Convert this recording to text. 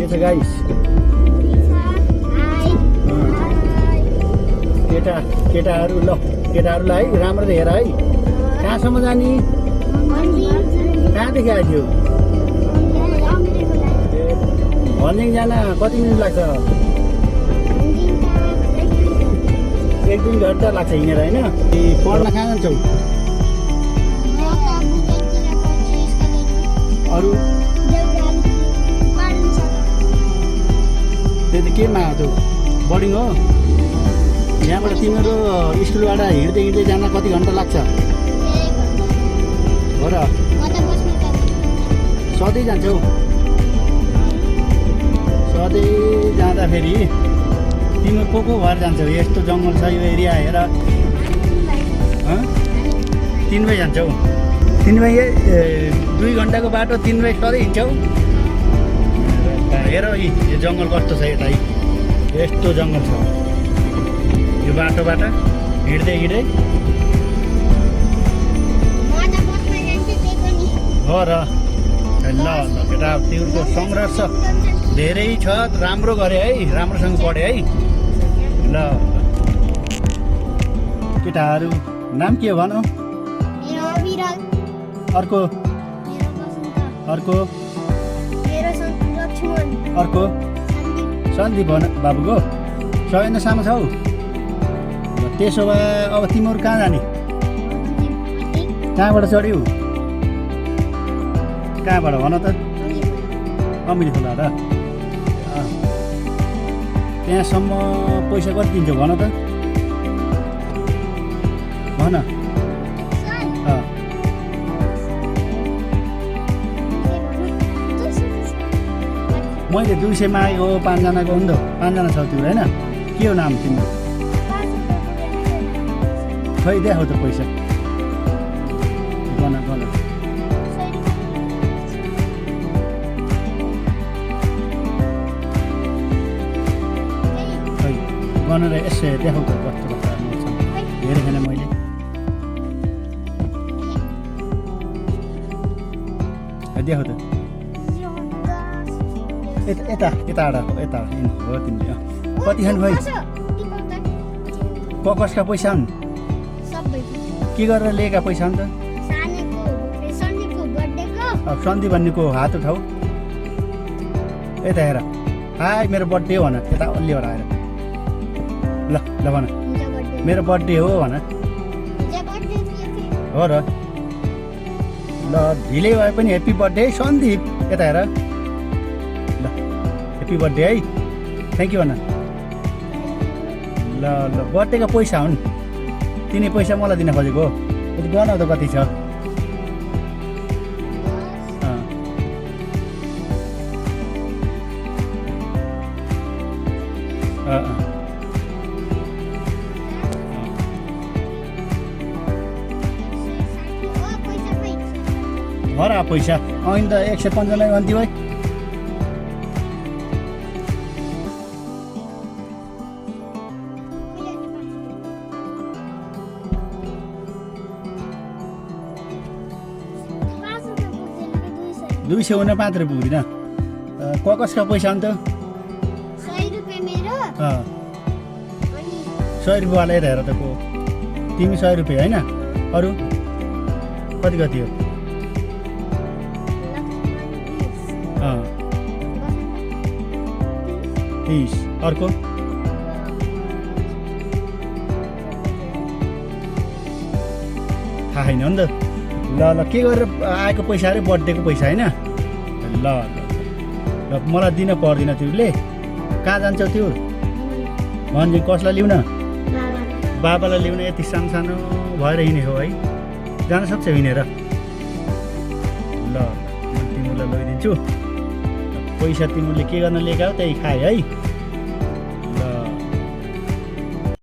के छ गाइस केटाहरू ल केटाहरूलाई राम्ररी हेर है कहाँसम्म जाने कहाँदेखि आइदियो भन्जिङ जान कति मिनट लाग्छ 1-2 घन्टा लाग्छ हिँडेर होइन पढ्न कहाँ जान्छौ अरू त्यही त केमा त्यो बोर्डिङ हो यहाँबाट तिमीहरू स्कुलबाट हिँड्दै हिँड्दै जान कति घन्टा लाग्छ हो र सधैँ जान्छौ सधैँ जाँदाखेरि तिमी को भएर जान्छौ यस्तो जङ्गल छ यो एरिया हेर 3 भाइ जान्छौ 3 भाइ 2 घन्टाको बाटो 3 भाइ सधैँ हिँड्छौ हेर यो जङ्गल कस्तो छ यता यस्तो जङ्गल छ यो बाटोबाट हिँड्दै हिँड्दै हो र ल केटा तिम्रो सङ्घर्ष धेरै छ राम्रो गरे है राम्रोसँग पढे है ल केटाहरू नाम के हो भन अर्को अर्को अर्को सन्दीप भन बाबुको सबैभन्दा सानो छौ त्यसो भए अब तिमीहरू कहाँ जाने कहाँबाट चढ्यौ कहाँबाट भन त अमिरी खोला र त्यहाँसम्म पैसा कति दिन्छौ भन त भन मैले 200 मागेको 5 जनाको हो नि त 5 जना छ तिम्रो होइन के हो नाम तिम्रो खै देखाउ त पैसा गन खै गनेर यसो देखाउ त कस्तो कस्तो नोट छ हेरेको छैन मैले देखाउ त यता हो तिमीले कति खानु भाइ कसका पैसा हुन् के गरेर लिएका पैसा हुन् त अब सन्दीप भन्नेको हात उठाऊ यता हेर हाई मेरो बर्थडे हो भन यता अलि हराएर ल भन मेरो बर्थडे हो भन हो र ल ढिलै भए पनि ह्याप्पी बर्थडे सन्दीप यता हेर ल ह्याप्पी बर्थडे है थ्याङ्क यू भन ल बर्थडेको पैसा हुन् तिनी पैसा मलाई दिन खोजेको गनाउ त कति छ हरा पैसा ऐन त 195 भन्थ्यो भाइ दुई 200 हुन 5 रुपियाँ पुग्दैन कसका पैसा हुन् त 100 रुपियाँ मेरो 100 रुपियाँ वाला हेर त को तिमी 100 रुपियाँ होइन अरू कति हो 30 अर्को थाहा छैन नि त ल के गरेर आएको पैसा अरे बर्थडेको पैसा होइन ल मलाई दिन पर्दैन तिमीले कहाँ जान्छौ त्यो भन्जिङ कसलाई ल्याउन बाबालाई ल्याउन यति सानो भएर हिँडे हो है जान सक्छौ हिँडेर ल म तिमीलाई लैदिन्छु पैसा तिमीले के गर्न लिएका हो त्यही खाए है